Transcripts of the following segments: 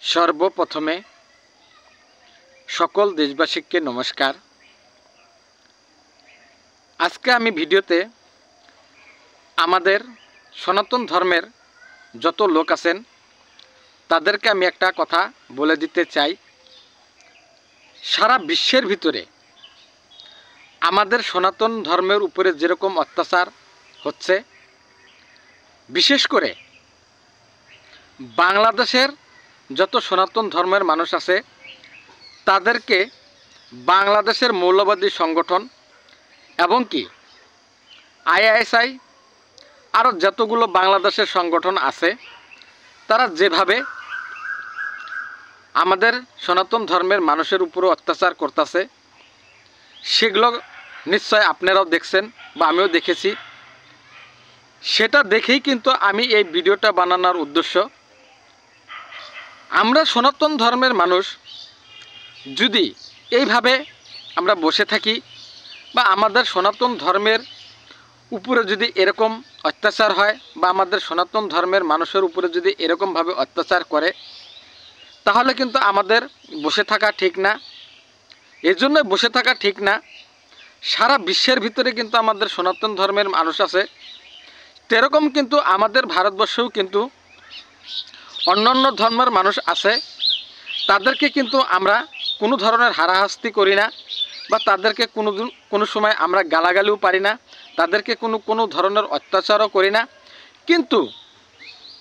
সর্বপ্রথমে সকল দেশবাসীকে নমস্কার। আজকে আমি ভিডিওতে আমাদের সনাতন ধর্মের যত লোক আছেন তাদেরকে আমি একটা কথা বলে দিতে চাই। সারা বিশ্বের ভিতরে আমাদের সনাতন ধর্মের উপরে যেরকম অত্যাচার হচ্ছে, বিশেষ করে বাংলাদেশের যত সনাতন ধর্মের মানুষ আছে তাদেরকে বাংলাদেশের মৌলবাদী সংগঠন এবং কি আইএসআই আরও যতগুলো বাংলাদেশের সংগঠন আছে তারা যেভাবে আমাদের সনাতন ধর্মের মানুষের উপরে অত্যাচার করতেছে সেগুলো নিশ্চয় আপনারাও দেখছেন বা আমিও দেখেছি। সেটা দেখেই কিন্তু আমি এই ভিডিওটা বানানোর উদ্দেশ্য, আমরা সনাতন ধর্মের মানুষ যদি এইভাবে আমরা বসে থাকি বা আমাদের সনাতন ধর্মের উপরে যদি এরকম অত্যাচার হয় বা আমাদের সনাতন ধর্মের মানুষের উপরে যদি এরকমভাবে অত্যাচার করে, তাহলে কিন্তু আমাদের বসে থাকা ঠিক না। এজন্য বসে থাকা ঠিক না। সারা বিশ্বের ভিতরে কিন্তু আমাদের সনাতন ধর্মের মানুষ আছে, সেরকম কিন্তু আমাদের ভারতবর্ষেও কিন্তু অন্যান্য ধর্মের মানুষ আছে। তাদেরকে কিন্তু আমরা কোনো ধরনের হারাহাস্তি করি না বা তাদেরকে কোনো সময় আমরা গালাগালিও পারি না, তাদেরকে কোনো ধরনের অত্যাচারও করি না। কিন্তু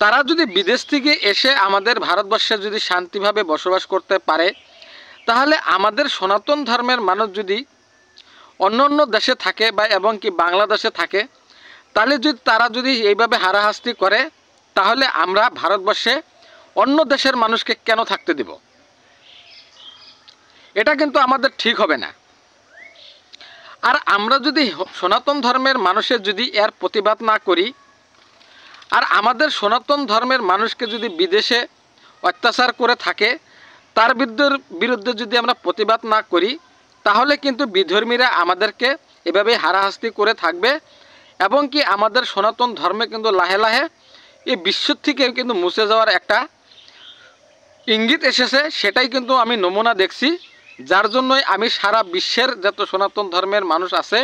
তারা যদি বিদেশ থেকে এসে আমাদের ভারতবর্ষে যদি শান্তিভাবে বসবাস করতে পারে, তাহলে আমাদের সনাতন ধর্মের মানুষ যদি অন্য দেশে থাকে বা এবং কি বাংলাদেশে থাকে, তাহলে তারা যদি এইভাবে হারাহাস্তি করে, তাহলে আমরা ভারতবর্ষে অন্য দেশের মানুষকে কেন থাকতে দেব? এটা কিন্তু আমাদের ঠিক হবে না। আর আমরা যদি সনাতন ধর্মের মানুষের যদি এর প্রতিবাদ না করি, আর আমাদের সনাতন ধর্মের মানুষকে যদি বিদেশে অত্যাচার করে থাকে তার বিরুদ্ধে যদি আমরা প্রতিবাদ না করি, তাহলে কিন্তু বিধর্মীরা আমাদেরকে এভাবে হারাহাস্তি করে থাকবে এবং কি আমাদের সনাতন ধর্মে কিন্তু লাহে লাহে এই বিশ্ব থেকে কিন্তু মুছে যাওয়ার একটা ইঙ্গিত এসেছে। সেটাই কিন্তু আমি নমুনা দেখছি, যার জন্যই আমি সারা বিশ্বের যত সনাতন ধর্মের মানুষ আছে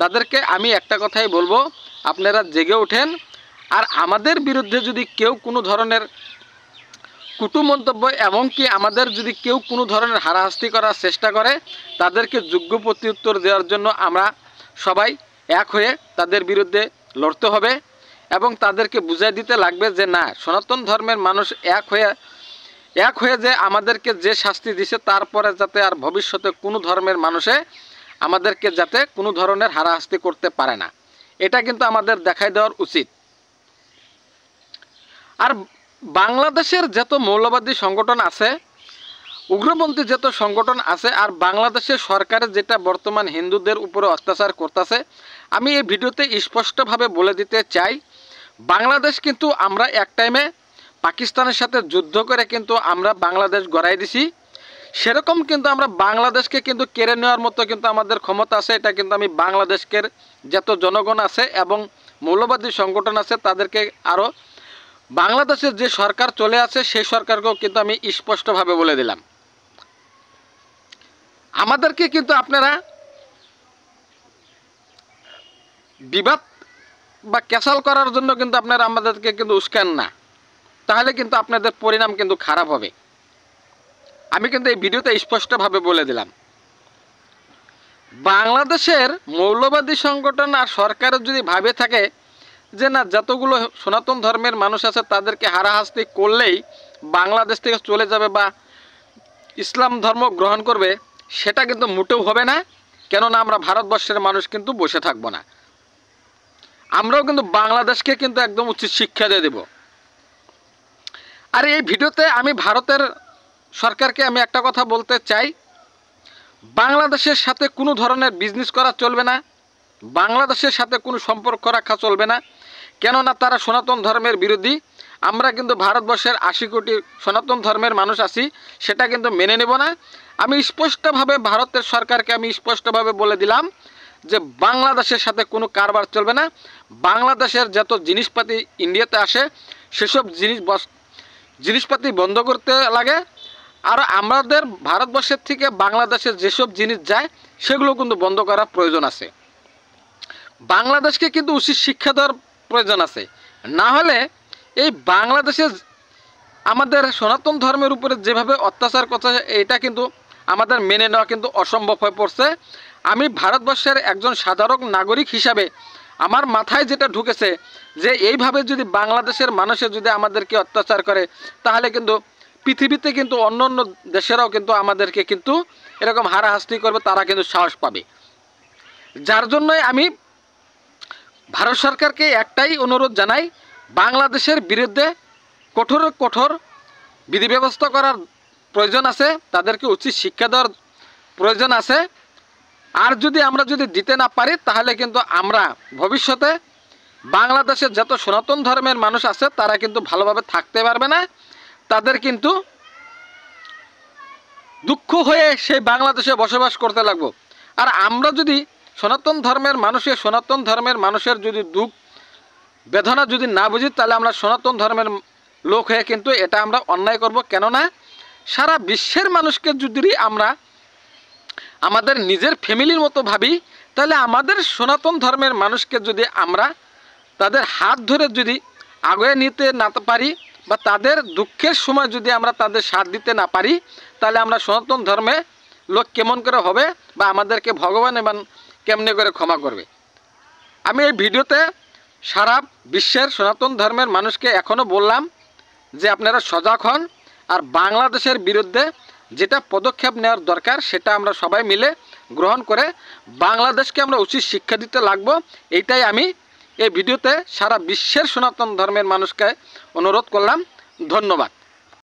তাদেরকে আমি একটা কথাই বলবো, আপনারা জেগে ওঠেন। আর আমাদের বিরুদ্ধে যদি কেউ কোনো ধরনের কটু মন্তব্য এবং কি আমাদের যদি কেউ কোনো ধরনের হারাহাস্তি করার চেষ্টা করে, তাদেরকে যোগ্য প্রত্যুত্তর দেওয়ার জন্য আমরা সবাই এক হয়ে তাদের বিরুদ্ধে লড়তে হবে এবং তাদেরকে বুঝিয়ে দিতে লাগবে যে না, সনাতন ধর্মের মানুষ এক হয়ে যে আমাদেরকে যে শাস্তি দিছে তারপরে যাতে আর ভবিষ্যতে কোনো ধর্মের মানুষে আমাদেরকে যাতে কোনো ধরনের হারাহাস্তি করতে পারে না, এটা কিন্তু আমাদের দেখাই দেওয়ার উচিত। আর বাংলাদেশের যত মৌলবাদী সংগঠন আছে, উগ্রপন্থী যত সংগঠন আছে, আর বাংলাদেশের সরকারের যেটা বর্তমান হিন্দুদের উপরে অত্যাচার করতেছে, আমি এই ভিডিওতে স্পষ্টভাবে বলে দিতে চাই, বাংলাদেশ কিন্তু আমরা এক টাইমে পাকিস্তানের সাথে যুদ্ধ করে কিন্তু আমরা বাংলাদেশ গড়াই দিছি। সেরকম কিন্তু আমরা বাংলাদেশকে কিন্তু কেড়ে নেওয়ার মতো কিন্তু আমাদের ক্ষমতা আছে। এটা কিন্তু আমি বাংলাদেশের যত জনগণ আছে এবং মৌলবাদী সংগঠন আছে তাদেরকে, আরও বাংলাদেশের যে সরকার চলে আছে সেই সরকারকেও কিন্তু আমি স্পষ্টভাবে বলে দিলাম, আমাদেরকে কিন্তু আপনারা বিবাদ বা ক্যাসাল করার জন্য কিন্তু আপনারা আমাদেরকে কিন্তু উস্কান না, তাহলে কিন্তু আপনাদের পরিণাম কিন্তু খারাপ হবে। আমি কিন্তু এই ভিডিওতে স্পষ্টভাবে বলে দিলাম, বাংলাদেশের মৌলবাদী সংগঠন আর সরকারের যদি ভাবে থাকে যে না, যতগুলো সনাতন ধর্মের মানুষ আছে তাদেরকে হারাহাস্তি করলেই বাংলাদেশ থেকে চলে যাবে বা ইসলাম ধর্ম গ্রহণ করবে, সেটা কিন্তু মোটেও হবে না। কেননা আমরা ভারতবর্ষের মানুষ কিন্তু বসে থাকবো না, আমরাও কিন্তু বাংলাদেশকে কিন্তু একদম উচিত শিক্ষা দিয়ে দেব। আর এই ভিডিওতে আমি ভারতের সরকারকে আমি একটা কথা বলতে চাই, বাংলাদেশের সাথে কোনো ধরনের বিজনেস করা চলবে না, বাংলাদেশের সাথে কোনো সম্পর্ক রাখা চলবে না। কেননা তারা সনাতন ধর্মের বিরোধী। আমরা কিন্তু ভারতবর্ষের 80 কোটি সনাতন ধর্মের মানুষ আছি, সেটা কিন্তু মেনে নেব না। আমি স্পষ্টভাবে ভারতের সরকারকে আমি স্পষ্টভাবে বলে দিলাম যে বাংলাদেশের সাথে কোনো কারবার চলবে না। বাংলাদেশের যত জিনিসপাতি ইন্ডিয়াতে আসে সেসব জিনিস জিনিসপাতি বন্ধ করতে লাগে। আর আমাদের ভারতবর্ষের থেকে বাংলাদেশে যেসব জিনিস যায় সেগুলো কিন্তু বন্ধ করার প্রয়োজন আছে। বাংলাদেশকে কিন্তু উচিত শিক্ষা দেওয়ার প্রয়োজন আছে। না হলে এই বাংলাদেশে আমাদের সনাতন ধর্মের উপরে যেভাবে অত্যাচার করছে এটা কিন্তু আমাদের মেনে নেওয়া কিন্তু অসম্ভব হয়ে পড়ছে। আমি ভারতবর্ষের একজন সাধারণ নাগরিক হিসাবে আমার মাথায় যেটা ঢুকেছে যে এইভাবে যদি বাংলাদেশের মানুষে যদি আমাদেরকে অত্যাচার করে তাহলে কিন্তু পৃথিবীতে কিন্তু অন্য অন্য দেশেরাও কিন্তু আমাদেরকে কিন্তু এরকম হারাহাস্তি করবে, তারা কিন্তু সাহস পাবে। যার জন্যই আমি ভারত সরকারকে একটাই অনুরোধ জানাই, বাংলাদেশের বিরুদ্ধে কঠোর বিধি ব্যবস্থা করার প্রয়োজন আছে, তাদেরকে উচিত শিক্ষা দেওয়ার প্রয়োজন আছে। আর যদি আমরা দিতে না পারি তাহলে কিন্তু আমরা ভবিষ্যতে বাংলাদেশের যত সনাতন ধর্মের মানুষ আছে তারা কিন্তু ভালোভাবে থাকতে পারবে না, তাদের কিন্তু দুঃখ হয়ে সেই বাংলাদেশে বসবাস করতে লাগবো। আর আমরা যদি সনাতন ধর্মের মানুষের যদি দুঃখ বেদনা যদি না বুঝি তাহলে আমরা সনাতন ধর্মের লোক হয়ে কিন্তু এটা আমরা অন্যায় করব। কেননা সারা বিশ্বের মানুষকে যদি আমরা আমাদের নিজের ফ্যামিলির মতো ভাবি তাহলে আমাদের সনাতন ধর্মের মানুষকে যদি আমরা তাদের হাত ধরে যদি আগুয়ে নিতে না পারি বা তাদের দুঃখের সময় যদি আমরা তাদের সাথ দিতে না পারি তাহলে আমরা সনাতন ধর্মে লোক কেমন করে হবে বা আমাদেরকে ভগবান এবং কেমনে করে ক্ষমা করবে। আমি এই ভিডিওতে সারা বিশ্বের সনাতন ধর্মের মানুষকে এখনও বললাম যে আপনারা সজাগ হন, আর বাংলাদেশের বিরুদ্ধে যেটা পদক্ষেপ নেওয়ার দরকার সেটা আমরা সবাই মিলে গ্রহণ করে বাংলাদেশকে আমরা উচিত শিক্ষা দিতে লাগবো। এইটাই আমি এই ভিডিওতে সারা বিশ্বের সনাতন ধর্মের মানুষকে অনুরোধ করলাম। ধন্যবাদ।